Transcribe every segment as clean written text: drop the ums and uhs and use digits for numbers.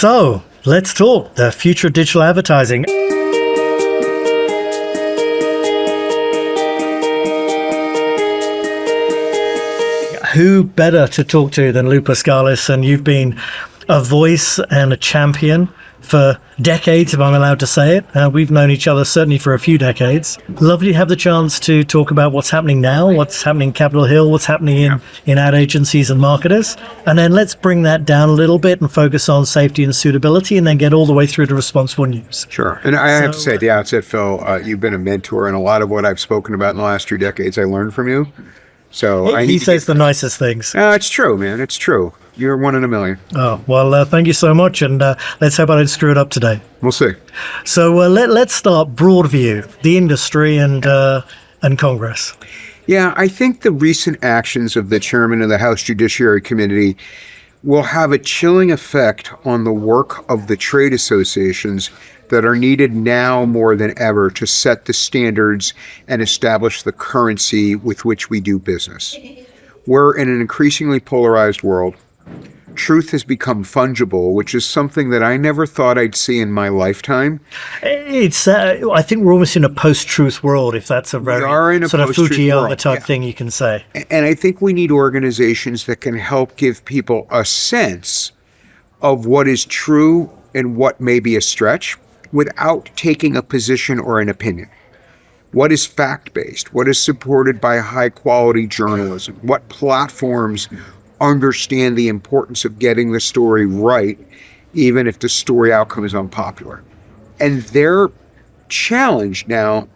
So let's talk the future of digital advertising. Who better to talk to than Lou Paskalis? And you've been a voice and a champion for decades, if I'm allowed to say it. We've known each other certainly for a few decades. Lovely to have the chance to talk about what's happening now, what's happening in Capitol Hill, what's happening in ad agencies and marketers. And then let's bring that down a little bit and focus on safety and suitability, and then get all the way through to responsible news. Sure. And I have to say at the outset, Phil, you've been a mentor, and a lot of what I've spoken about in the last 2 decades, I learned from you. So he says the nicest things. It's true, man. It's true. You're one in a million. Oh, well, thank you so much. And let's hope I don't screw it up today. We'll see. So let's start broad view, the industry and Congress. Yeah, I think the recent actions of the chairman of the House Judiciary Committee will have a chilling effect on the work of the trade associations that are needed now more than ever to set the standards and establish the currency with which we do business. We're in an increasingly polarized world. Truth has become fungible, which is something that I never thought I'd see in my lifetime. It's I think we're almost in a post-truth world, if that's a very sort of Fujiyama type thing you can say. And I think we need organizations that can help give people a sense of what is true and what may be a stretch without taking a position or an opinion. What is fact-based? What is supported by high-quality journalism? What platforms understand the importance of getting the story right, even if the story outcome is unpopular? And they're challenged now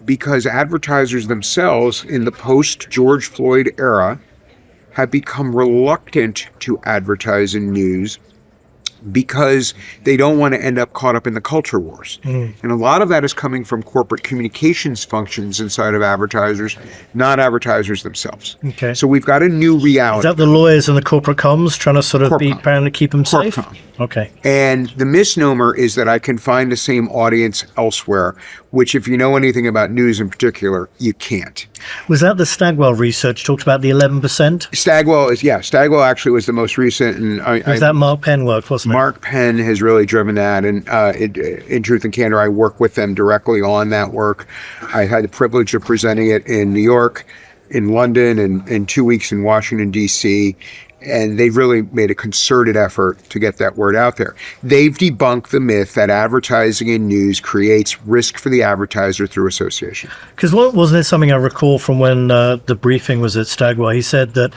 because advertisers themselves in the post-George Floyd era have become reluctant to advertise in news because they don't want to end up caught up in the culture wars. And a lot of that is coming from corporate communications functions inside of advertisers, not advertisers themselves. Okay. So we've got a new reality. Is that the lawyers and the corporate comms trying to sort of trying to keep them safe? Okay. And the misnomer is that I can find the same audience elsewhere, which if you know anything about news in particular, you can't. Was that the Stagwell research talked about the 11%? Stagwell actually was the most recent. And was that Mark Penn work, wasn't it? Mark Penn has really driven that. And in Truth and Candor, I work with them directly on that work. I had the privilege of presenting it in New York, in London, and 2 weeks in Washington, D.C., and they've really made a concerted effort to get that word out there. They've debunked the myth that advertising in news creates risk for the advertiser through association. Because wasn't there something I recall from when the briefing was at Stagwell? He said that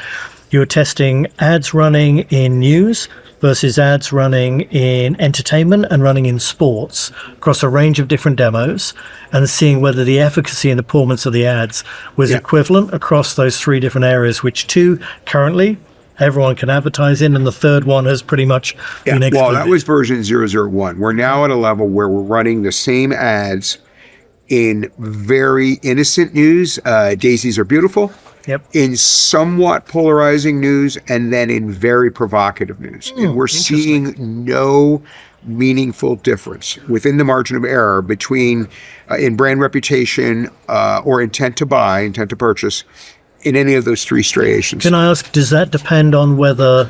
you were testing ads running in news versus ads running in entertainment and running in sports across a range of different demos, and seeing whether the efficacy and the performance of the ads was equivalent across those 3 different areas, which 2 currently everyone can advertise in, and the third one has pretty much been excluded. Well, that was version 001. We're now at a level where we're running the same ads in very innocent news, daisies are beautiful, in somewhat polarizing news, and then in very provocative news. And we're seeing no meaningful difference within the margin of error between in brand reputation or intent to buy, intent to purchase, in any of those 3 striations. Can I ask, does that depend on whether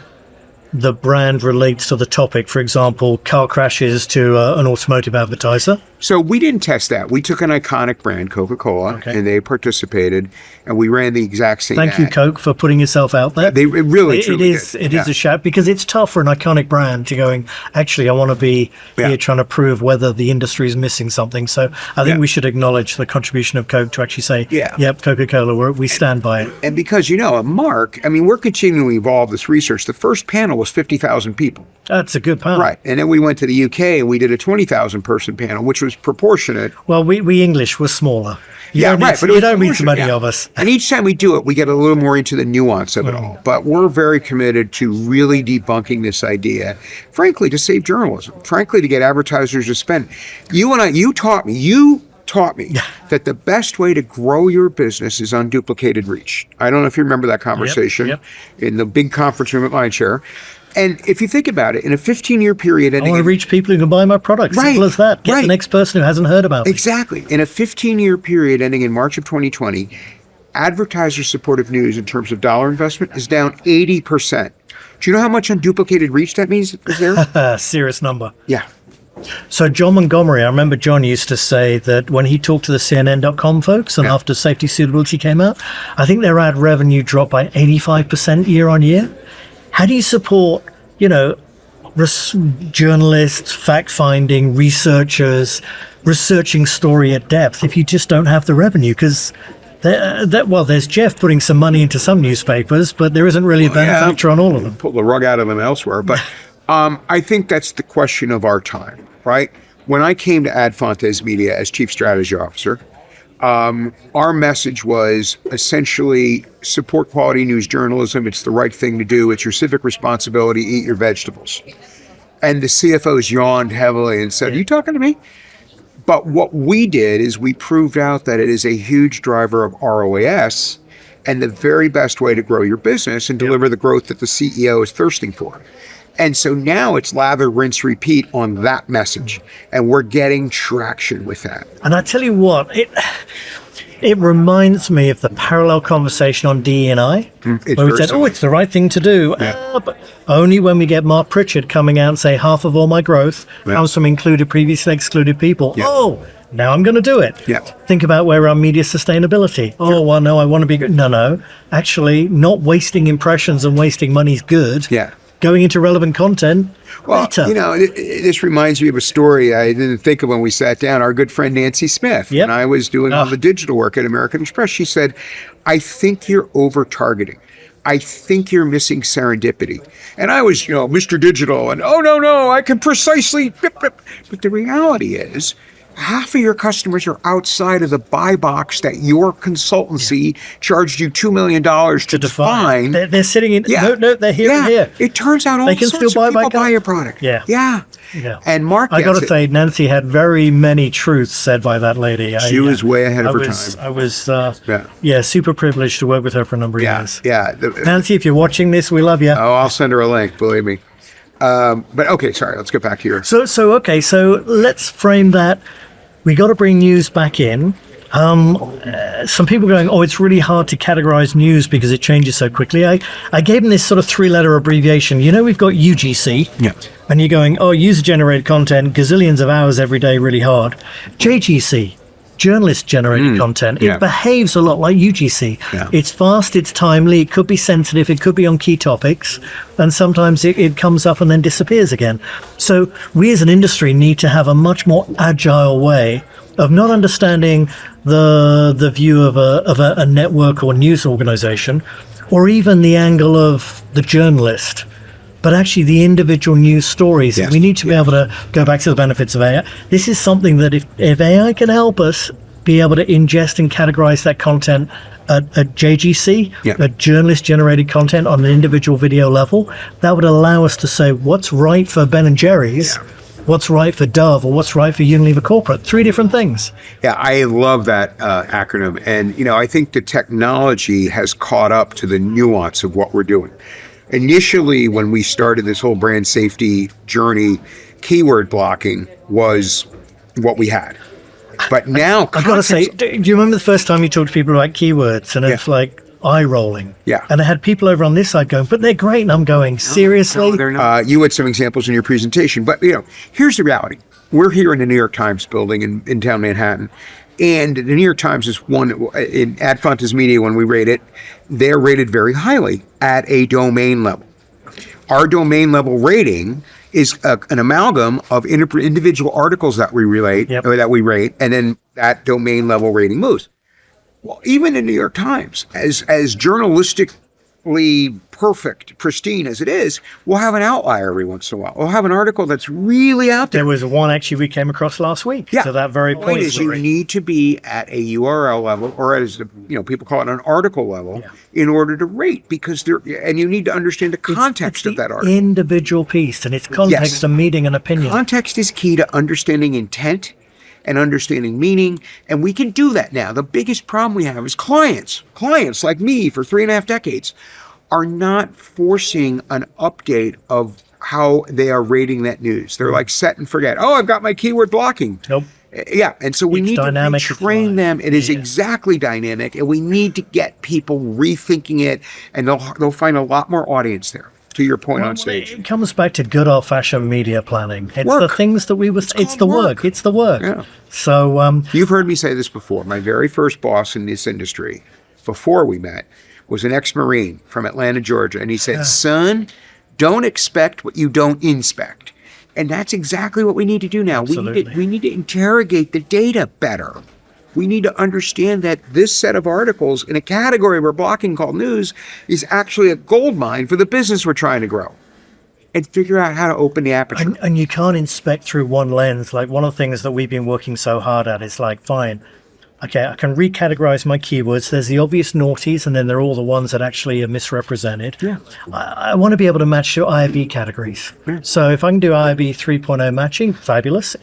the brand relates to the topic? For example, car crashes to an automotive advertiser? So we didn't test that. We took an iconic brand, Coca-Cola, and they participated, and we ran the exact same Thank you, Coke, for putting yourself out there. It really, truly It is a shout, because it's tough for an iconic brand to going, actually, I want to be here trying to prove whether the industry is missing something. So I think we should acknowledge the contribution of Coke to actually say, yep, Coca-Cola, we stand by it. And because, at Mark, we're continuing to evolve this research. The first panel was 50,000 people. That's a good panel. Right. And then we went to the UK and we did a 20,000 person panel, which was proportionate. Well, we English were smaller. You don't meet so many of us. And each time we do it, we get a little more into the nuance of it all. But we're very committed to really debunking this idea, frankly, to save journalism, frankly, to get advertisers to spend. You taught me that the best way to grow your business is unduplicated reach. I don't know if you remember that conversation in the big conference room at Mindshare. And if you think about it, in a 15-year period... I want to reach people who can buy my product. Simple as that. Get the next person who hasn't heard about it. Exactly. In a 15-year period ending in March of 2020, advertiser-supported news in terms of dollar investment is down 80%. Do you know how much unduplicated reach that means is there? Serious number. Yeah. So John Montgomery, I remember John used to say that when he talked to the CNN.com folks and after Safety Suitability came out, I think their ad revenue dropped by 85% year on year. How do you support, journalists, fact-finding, researchers, researching story at depth if you just don't have the revenue? Because there's Jeff putting some money into some newspapers, but there isn't really a benefactor on all of them. Pull the rug out of them elsewhere. But I think that's the question of our time, right? When I came to Adfontes Media as Chief Strategy Officer, our message was essentially support quality news journalism. It's the right thing to do. It's your civic responsibility. Eat your vegetables. And the CFOs yawned heavily and said, Are you talking to me? But what we did is we proved out that it is a huge driver of ROAS and the very best way to grow your business and deliver the growth that the CEO is thirsting for. And so now it's lather, rinse, repeat on that message. And we're getting traction with that. And I tell you what, it reminds me of the parallel conversation on DE&I, where we said, it's the right thing to do. But only when we get Mark Pritchard coming out and say half of all my growth comes from included, previously excluded people. Now I'm going to do it. Think about where our media sustainability. Well, no, I want to be good. No. Actually, not wasting impressions and wasting money is good. Going into relevant content. Well, this reminds me of a story I didn't think of when we sat down. Our good friend Nancy Smith, when I was doing all the digital work at American Express, she said, I think you're over-targeting. I think you're missing serendipity. And I was, Mr. Digital, and no, I can precisely... But the reality is, half of your customers are outside of the buy box that your consultancy charged you $2 million to define. They're sitting in. No, they're here and here. It turns out all they can sorts still of people buy your product. Yeah. And Mark, I got to say, Nancy had very many truths said by that lady. She was way ahead of her time. I was, super privileged to work with her for a number of years. Nancy, if you're watching this, we love you. Oh, I'll send her a link. Believe me. But okay, sorry. Let's get back here. So let's frame that. We got to bring news back in. Some people going, it's really hard to categorize news because it changes so quickly. I gave them this sort of 3-letter abbreviation. We've got UGC. And you're going, user-generated content, gazillions of hours every day, really hard. JGC, journalist-generated content. It behaves a lot like UGC. It's fast, it's timely, it could be sensitive, it could be on key topics, and sometimes it comes up and then disappears again. So we as an industry need to have a much more agile way of not understanding the view of a network or news organization, or even the angle of the journalist, but actually the individual news stories. We need to be able to go back to the benefits of AI. This is something that if AI can help us be able to ingest and categorize that content at JGC, at journalist-generated content on an individual video level, that would allow us to say what's right for Ben and Jerry's, what's right for Dove, or what's right for Unilever Corporate. 3 different things. Yeah, I love that acronym. And, I think the technology has caught up to the nuance of what we're doing. Initially, when we started this whole brand safety journey, keyword blocking was what we had. But now, I've got to say, do you remember the first time you talked to people about keywords and it's like eye rolling? And I had people over on this side going, but they're great. And I'm going, seriously? No, they're not. You had some examples in your presentation. But, here's the reality. We're here in the New York Times building in down Manhattan. And the New York Times is one, in Adfontes Media, when we rate it, they're rated very highly at a domain level. Our domain level rating is an amalgam of individual articles that we rate, and then that domain level rating moves. Well, even in New York Times, as journalistically perfect, pristine as it is, we'll have an outlier every once in a while. We'll have an article that's really out there. There was one actually we came across last week. To that very point. Is you need to be at a URL level, or as people call it, an article level, in order to rate, because and you need to understand the context of that article. Individual piece, and its context and meaning and opinion. Context is key to understanding intent and understanding meaning, and we can do that now. The biggest problem we have is clients like me for 3.5 decades are not forcing an update of how they are rating that news. They're like set and forget. I've got my keyword blocking. And so we need to retrain them. It is exactly dynamic, and we need to get people rethinking it, and they'll find a lot more audience there. to your point on stage. It comes back to good old-fashioned media planning. It's Work. the things that we were. It's the work. It's the work. Yeah. So You've heard me say this before. My very first boss in this industry, before we met, was an ex-Marine from Atlanta, Georgia. And he said, son, don't expect what you don't inspect. And that's exactly what we need to do now. Absolutely. We need to interrogate the data better. We need to understand that this set of articles in a category we're blocking called news is actually a gold mine for the business we're trying to grow, and figure out how to open the aperture. and you can't inspect through one lens. Like one of the things that we've been working so hard at is like, fine, okay, I can recategorize my keywords. There's the obvious naughties, and then there are all the ones that actually are misrepresented. Yeah. I want to be able to match to IAB categories. Yeah. So if I can do IAB 3.0 matching, fabulous.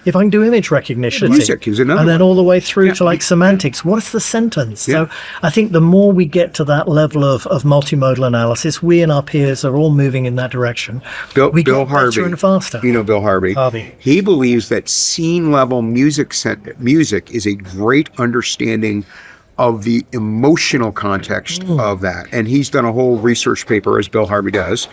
If I can do image recognition, Music is another and then one. all the way through to like semantics, what's the sentence? Yeah. So I think the more we get to that level of multimodal analysis, we and our peers are all moving in that direction. Bill we get Harvey, better and faster. you know Bill Harvey. He believes that scene level music is a great understanding of the emotional context of that, and he's done a whole research paper, as Bill Harvey does,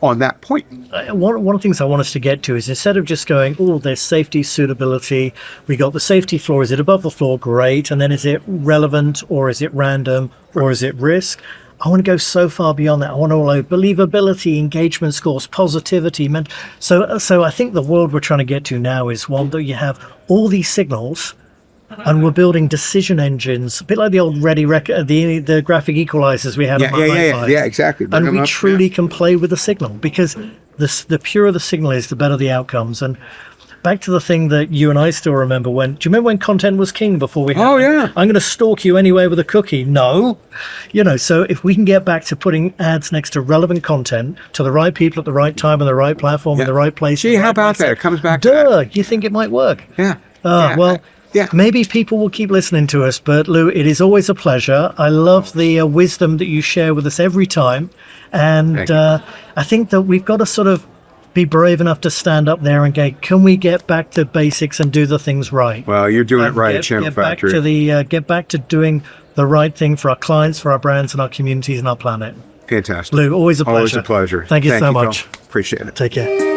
on that point. One of the things I want us to get to is, instead of just going, oh, there's safety, suitability, we got the safety floor, is it above the floor? Great. And then is it relevant, or is it random, or is it risk? I want to go so far beyond that. I want to know believability, engagement scores, positivity. So I think the world we're trying to get to now is one that you have all these signals, and we're building decision engines, a bit like the old the graphic equalizers we had on my iPhone. Yeah, exactly. Bring And them we up, truly can play with the signal, because the purer the signal is, the better the outcomes. And back to the thing that you and I still remember, do you remember when content was king before we had I'm going to stalk you anyway with a cookie? No. So if we can get back to putting ads next to relevant content to the right people at the right time on the right platform in the right place. Gee, how about that? It comes back to that. You think it might work? Yeah. Yeah, maybe people will keep listening to us, but Lou, it is always a pleasure. I love the wisdom that you share with us every time. And I think that we've got to sort of be brave enough to stand up there and go, can we get back to basics and do the things right? Well, you're doing it right at Chamber Factory. Get back to doing the right thing for our clients, for our brands, and our communities and our planet. Fantastic. Lou, always a pleasure. Always a pleasure. Thank you so much. Phil. Appreciate it. Take care.